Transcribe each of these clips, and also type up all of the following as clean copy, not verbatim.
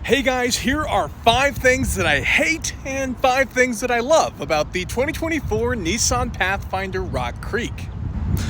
Hey guys, here are 5 things that I hate and 5 things that I love about the 2024 Nissan Pathfinder Rock Creek.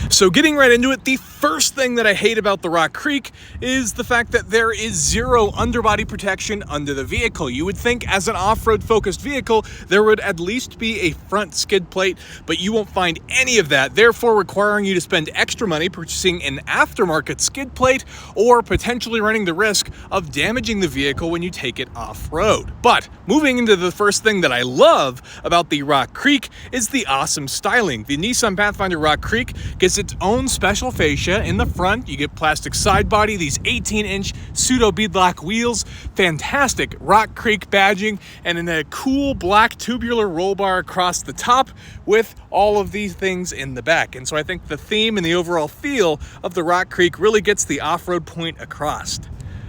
So getting right into it, the first thing that I hate about the Rock Creek is the fact that there is zero underbody protection under the vehicle. You would think as an off-road focused vehicle, there would at least be a front skid plate, but you won't find any of that, therefore requiring you to spend extra money purchasing an aftermarket skid plate or potentially running the risk of damaging the vehicle when you take it off-road. But moving into the first thing that I love about the Rock Creek is the awesome styling. The Nissan Pathfinder Rock Creek gets its own special fascia in the front. You get plastic side body, these 18-inch pseudo beadlock wheels, fantastic Rock Creek badging, and in a cool black tubular roll bar across the top with all of these things in the back. And so I think the theme and the overall feel of the Rock Creek really gets the off-road point across.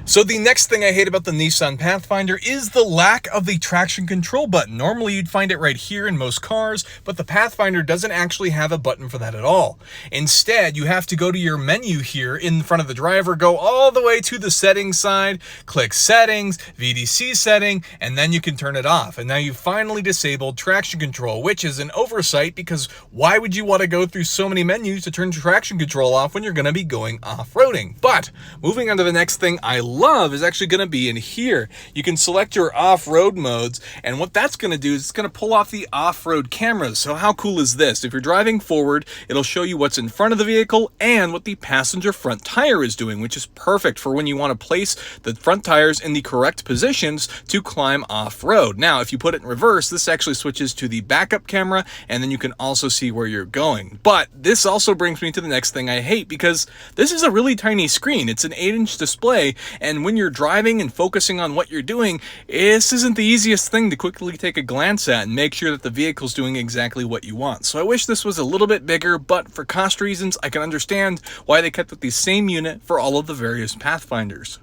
So the next thing I hate about the Nissan Pathfinder is the lack of the traction control button. Normally you'd find it right here in most cars, but the Pathfinder doesn't actually have a button for that at all. Instead, you have to go to your menu here in front of the driver, go all the way to the settings side, click settings, VDC setting, and then you can turn it off. And now you've finally disabled traction control, which is an oversight because why would you want to go through so many menus to turn traction control off when you're going to be going off-roading? But moving on to the next thing I love is actually going to be in here. You can select your off-road modes, and what that's going to do is it's going to pull off the off-road cameras. So how cool is this? If you're driving forward, it'll show you what's in front of the vehicle and what the passenger front tire is doing, which is perfect for when you want to place the front tires in the correct positions to climb off-road. Now, if you put it in reverse, this actually switches to the backup camera, and then you can also see where you're going. But this also brings me to the next thing I hate, because this is a really tiny screen. It's an 8-inch display, and when you're driving and focusing on what you're doing, this isn't the easiest thing to quickly take a glance at and make sure that the vehicle's doing exactly what you want. So I wish this was a little bit bigger, but for cost reasons, I can understand why they kept with the same unit for all of the various Pathfinders.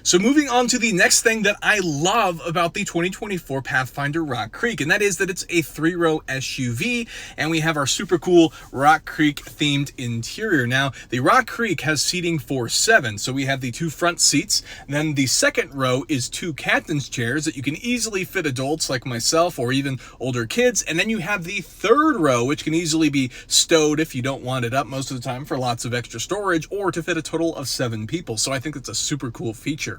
So moving on to the next thing that I love about the 2024 Pathfinder Rock Creek, and that is that it's a 3-row SUV, and we have our super cool Rock Creek themed interior. Now, the Rock Creek has seating for 7, so we have the 2 front seats, then the second row is 2 captain's chairs that you can easily fit adults like myself or even older kids, and then you have the third row, which can easily be stowed if you don't want it up most of the time for lots of extra storage, or to fit a total of 7 people. So I think that's a super cool feature.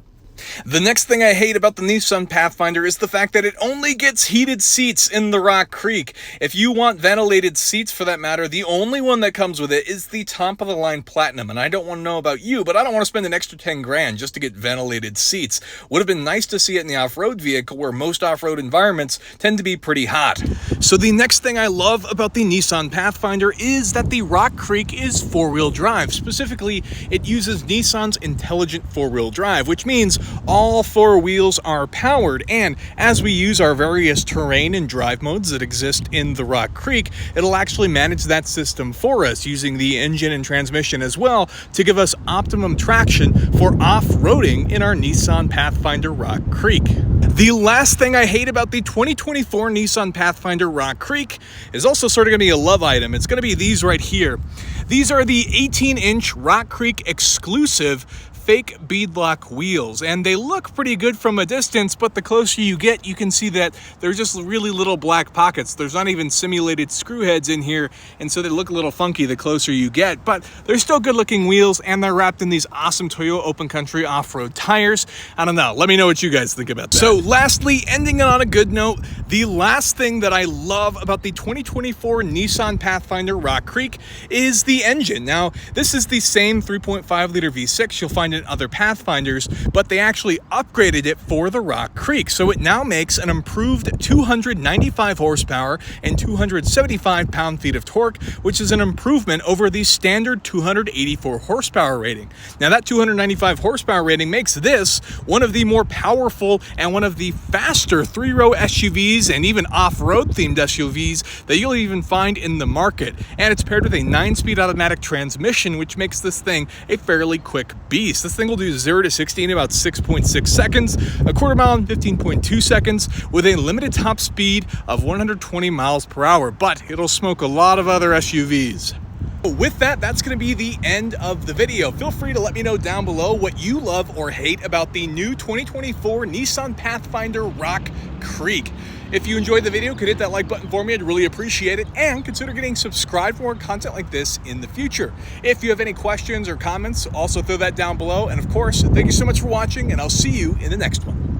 The next thing I hate about the Nissan Pathfinder is the fact that it only gets heated seats in the Rock Creek. If you want ventilated seats for that matter, the only one that comes with it is the top of the line Platinum. And I don't want to know about you, but I don't want to spend an extra 10 grand just to get ventilated seats. Would have been nice to see it in the off-road vehicle where most off-road environments tend to be pretty hot. So the next thing I love about the Nissan Pathfinder is that the Rock Creek is 4-wheel drive. Specifically, it uses Nissan's intelligent 4-wheel drive, which means all 4 wheels are powered, and as we use our various terrain and drive modes that exist in the Rock Creek, it'll actually manage that system for us using the engine and transmission as well to give us optimum traction for off-roading in our Nissan Pathfinder Rock Creek. The last thing I hate about the 2024 Nissan Pathfinder Rock Creek is also sort of going to be a love item. It's going to be these right here. These are the 18-inch Rock Creek exclusive fake beadlock wheels, and they look pretty good from a distance, but the closer you get, you can see that they're just really little black pockets. There's not even simulated screw heads in here, and so they look a little funky the closer you get, but they're still good looking wheels, and they're wrapped in these awesome Toyo Open Country off-road tires. I don't know, let me know what you guys think about that. So lastly, ending it on a good note, the last thing that I love about the 2024 Nissan Pathfinder Rock Creek is the engine. Now, this is the same 3.5 liter V6 you'll find in other Pathfinders, but they actually upgraded it for the Rock Creek. So it now makes an improved 295 horsepower and 275 pound-feet of torque, which is an improvement over the standard 284 horsepower rating. Now that 295 horsepower rating makes this one of the more powerful and one of the faster 3-row SUVs and even off-road themed SUVs that you'll even find in the market. And it's paired with a 9-speed automatic transmission, which makes this thing a fairly quick beast. This thing will do 0 to 60 in about 6.6 seconds, a quarter mile in 15.2 seconds, with a limited top speed of 120 miles per hour, but it'll smoke a lot of other SUVs. With that, that's going to be the end of the video. Feel free to let me know down below what you love or hate about the new 2024 Nissan Pathfinder Rock Creek. If you enjoyed the video, could hit that like button for me. I'd really appreciate it. And consider getting subscribed for more content like this in the future. If you have any questions or comments, also throw that down below. And of course, thank you so much for watching, and I'll see you in the next one.